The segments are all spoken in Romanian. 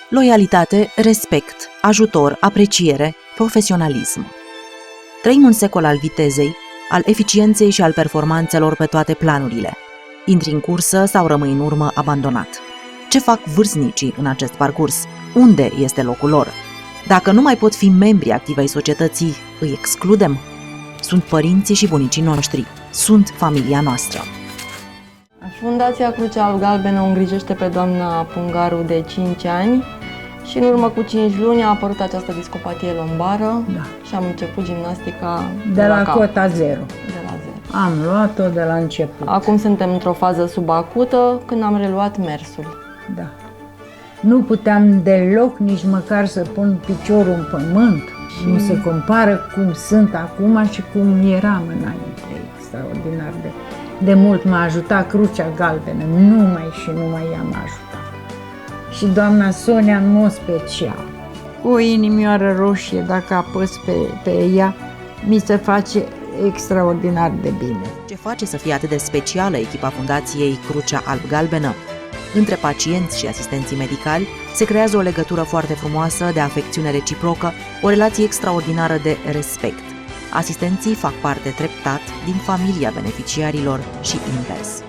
loialitate, respect, ajutor, apreciere, profesionalism. Trăim un secol al vitezei, al eficienței și al performanțelor pe toate planurile. Intri în cursă sau rămâi în urmă abandonat. Ce fac vârstnicii în acest parcurs? Unde este locul lor? Dacă nu mai pot fi membri activi ai societății, îi excludem? Sunt părinții și bunicii noștri. Sunt familia noastră. Fundația Crucea Alb Galbenă o îngrijește pe doamna Pungaru de 5 ani și în urmă cu 5 luni a apărut această discopatie lombară și am început gimnastica de la cota 0. De la 0. Am luat-o de la început. Acum suntem într-o fază subacută, când am reluat mersul. Da. Nu puteam deloc nici măcar să pun piciorul în pământ. Nu se compară cum sunt acum și cum eram înainte. Extraordinar de mult m-a ajutat Crucea Galbenă, numai ea m-a ajutat. Și doamna Sonia în mod special. Cu o inimioară roșie, dacă apăs pe ea, mi se face extraordinar de bine. Ce face să fie atât de specială echipa Fundației Crucea Alb Galbenă? Între pacienți și asistenții medicali se creează o legătură foarte frumoasă de afecțiune reciprocă, o relație extraordinară de respect. Asistenții fac parte treptat din familia beneficiarilor și invers.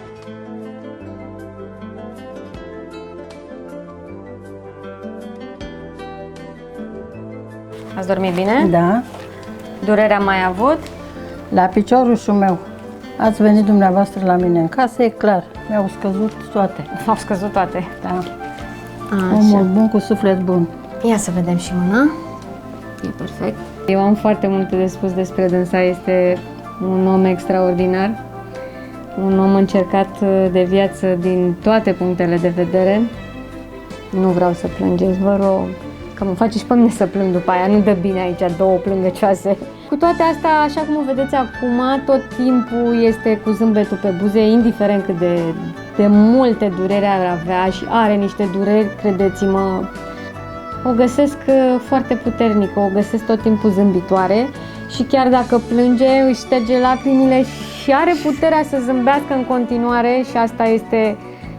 Ați dormit bine? Da. Durerea am mai avut? La piciorușul meu. Ați venit dumneavoastră la mine în casă, e clar. Mi-au scăzut toate. Au scăzut toate. Da. Omul bun cu suflet bun. Ia să vedem și mâna. E perfect. Eu am foarte multe de spus despre dânsa. Este un om extraordinar. Un om încercat de viață din toate punctele de vedere. Nu vreau să plângeți, vă rog. Că mă face și pe mine să plâng după aia. Nu dă bine aici două plângăcioase. Cu toate astea, așa cum o vedeți acum, tot timpul este cu zâmbetul pe buze, indiferent cât de multe dureri ar avea și are niște dureri, credeți-mă. O găsesc foarte puternică, o găsesc tot timpul zâmbitoare și chiar dacă plânge, își șterge lacrimile și are puterea să zâmbească în continuare și asta este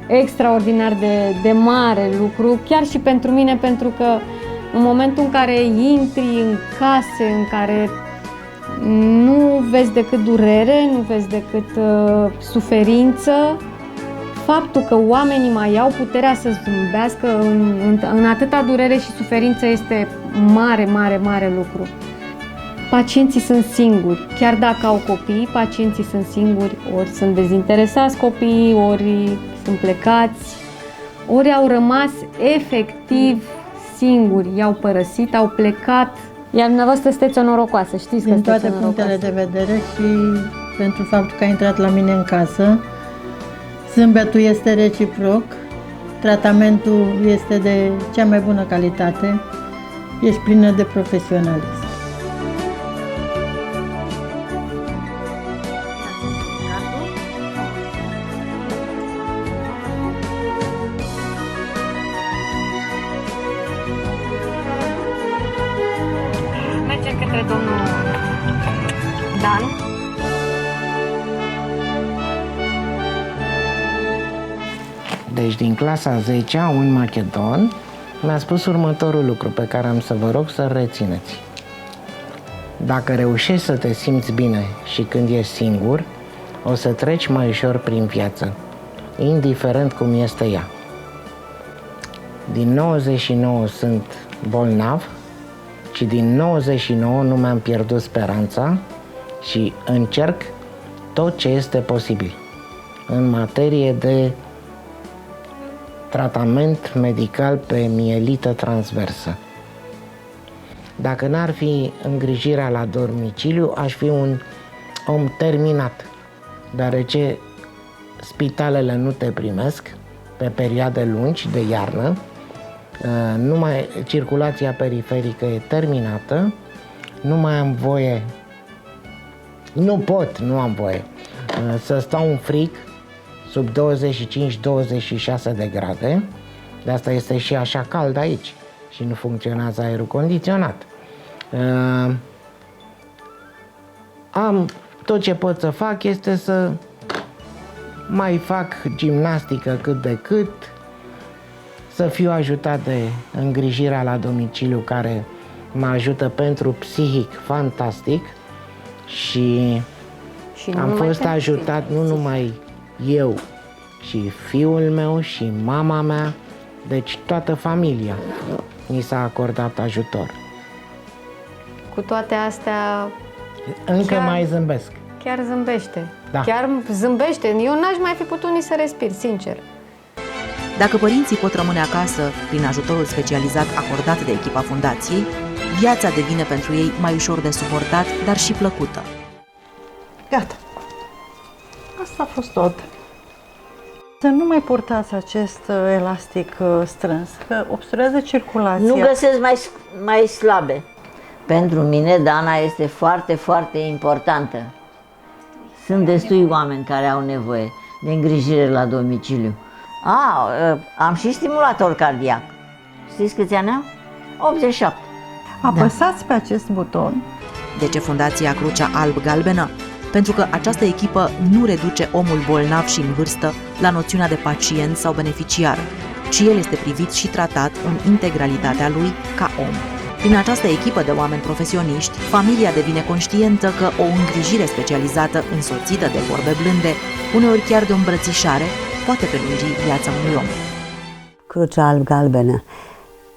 extraordinar de mare lucru, chiar și pentru mine, pentru că în momentul în care intri în case în care nu vezi decât durere, nu vezi decât suferință, faptul că oamenii mai au puterea să zâmbească în atâta durere și suferință este mare lucru. Pacienții sunt singuri, chiar dacă au copii, pacienții sunt singuri, ori sunt dezinteresați copiii, ori sunt plecați, ori au rămas efectiv singuri, i-au părăsit, au plecat. Iar dumneavoastră sunteți o norocoasă, știți că din sunteți toate o norocoasă. punctele de vedere și pentru faptul că a intrat la mine în casă. Zâmbetul este reciproc, tratamentul este de cea mai bună calitate, ești plină de profesionalism. Mergem către domnul Dan. Deci din clasa 10-a, un macedon mi-a spus următorul lucru pe care am să vă rog să-l rețineți. Dacă reușești să te simți bine și când ești singur, o să treci mai ușor prin viață, indiferent cum este ea. Din 99 sunt bolnav și din 99 nu mi-am pierdut speranța și încerc tot ce este posibil în materie de tratament medical pe mielită transversă. Dacă n-ar fi îngrijirea la domiciliu, aș fi un om terminat, deoarece spitalele nu te primesc pe perioade lungi de iarnă, circulația periferică e terminată, nu mai am voie, nu am voie să stau în frig sub 25-26 de grade, de asta este și așa cald aici și nu funcționează aerul condiționat. Tot ce pot să fac este să mai fac gimnastică cât de cât, să fiu ajutat de îngrijirea la domiciliu, care mă ajută pentru psihic fantastic și am fost ajutat nu numai eu, ci fiul meu și mama mea, deci toată familia mi s-a acordat ajutor. Cu toate astea, Încă mai zâmbesc. chiar zâmbește. Da. Chiar zâmbește. Eu n-aș mai fi putut nici să respir, sincer. Dacă părinții pot rămâne acasă prin ajutorul specializat acordat de echipa fundației, viața devine pentru ei mai ușor de suportat, dar și plăcută. Gata. Asta a fost tot. Să nu mai purtați acest elastic strâns, că obstruează circulația. Nu găsesc mai slabe. Pentru mine Dana este foarte, foarte importantă. Sunt destui oameni care au nevoie de îngrijire la domiciliu. Am și stimulator cardiac. Știți câți ani am? 87. Apăsați pe acest buton. De ce Fundația Crucea Alb-Galbenă? Pentru că această echipă nu reduce omul bolnav și în vârstă la noțiunea de pacient sau beneficiar, ci el este privit și tratat în integralitatea lui ca om. Prin această echipă de oameni profesioniști, familia devine conștientă că o îngrijire specializată însoțită de vorbe blânde, uneori chiar de o îmbrățișare, poate prelungi viața unui om. Crucea Alb-Galbenă.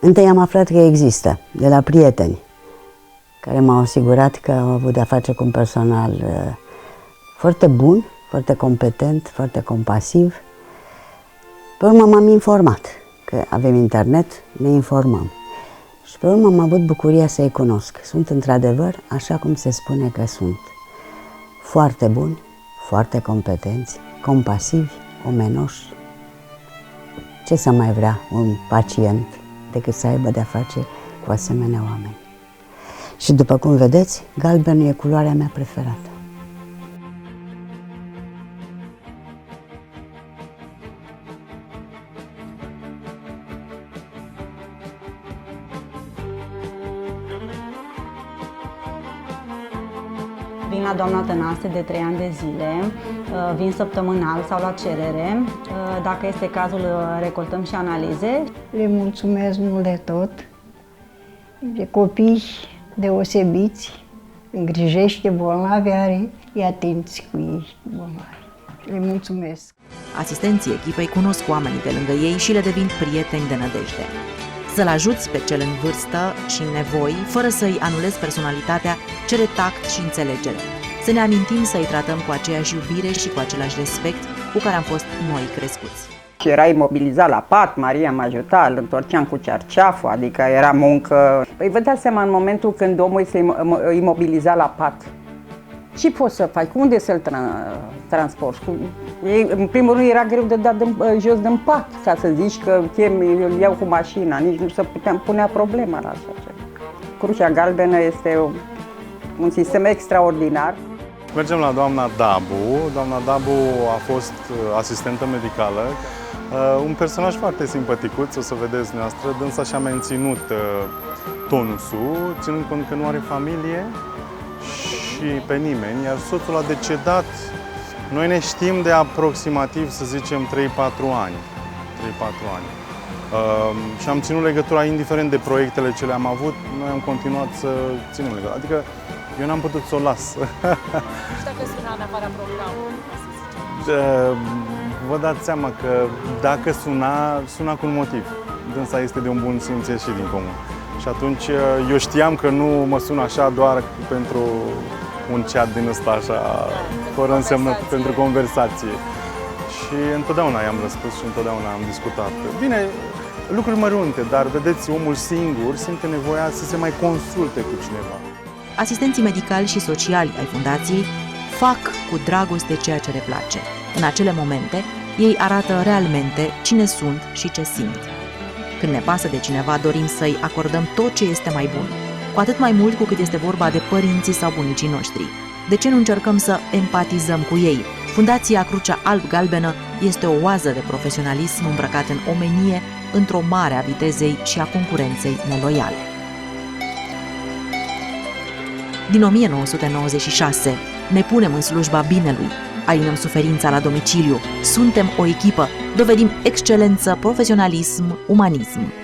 Întâi am aflat că există, de la prieteni, care m-au asigurat că au avut de-a face cu un personal foarte bun, foarte competent, foarte compasiv. Pe urmă m-am informat, că avem internet, ne informăm. Și pe urmă am avut bucuria să-i cunosc. Sunt într-adevăr așa cum se spune că sunt. Foarte buni, foarte competenți, compasivi, omenoși. Ce să mai vrea un pacient decât să aibă de-a face cu asemenea oameni? Și după cum vedeți, galbenul e culoarea mea preferată. Vin la doamna Tănase de 3 ani de zile, vin săptămânal sau la cerere. Dacă este cazul, recoltăm și analize. Le mulțumesc mult de tot, de copii deosebiți, îngrijește bolnavi, îi atenți cu ei bolnavi. Le mulțumesc. Asistenții echipei cunosc oamenii de lângă ei și le devin prieteni de nădejde. Să-l ajuți pe cel în vârstă și în nevoi, fără să-i anulezi personalitatea, cere tact și înțelegere. Să ne amintim să-i tratăm cu aceeași iubire și cu același respect cu care am fost noi crescuți. Și era imobilizat la pat, Maria mă ajuta, îl întorceam cu cearceaful, adică era muncă. Păi vă dați seama, în momentul când omul este imobilizat la pat, ce poți să faci? Unde să-l transporti? În primul rând era greu de dat jos din pat, ca să zici că îl iau cu mașina, nici nu se punea problema la așa ceva. Crucea Galbenă este un sistem extraordinar. Mergem la doamna Dabu. Doamna Dabu a fost asistentă medicală, un personaj foarte simpaticuț, o să vedeți noastră, dânsa și-a menținut tonusul, ținând cont că nu are familie și pe nimeni, iar soțul a decedat, noi ne știm de aproximativ, să zicem, 3-4 ani. Și am ținut legătura, indiferent de proiectele ce le-am avut, noi am continuat să ținem legătura. Adică eu n-am putut să o las. Și dacă suna în afara programului? Vă dați seama că dacă suna cu un motiv. Dânsa este de un bun simț și din comun. Și atunci eu știam că nu mă sun așa doar pentru un chat din ăsta așa, fără însemnă, pentru conversație. Și întotdeauna i-am răspuns și întotdeauna am discutat. Bine, lucruri mărunte, dar vedeți, omul singur simte nevoia să se mai consulte cu cineva. Asistenții medicali și sociali ai fundației fac cu dragoste ceea ce le place. În acele momente, ei arată realmente cine sunt și ce simt. Când ne pasă de cineva, dorim să-i acordăm tot ce este mai bun, cu atât mai mult cu cât este vorba de părinții sau bunicii noștri. De ce nu încercăm să empatizăm cu ei? Fundația Crucea Alb-Galbenă este o oază de profesionalism îmbrăcat în omenie, într-o mare a vitezei și a concurenței neloiale. Din 1996 ne punem în slujba binelui, alinăm suferința la domiciliu. Suntem o echipă, dovedim excelență, profesionalism, umanism.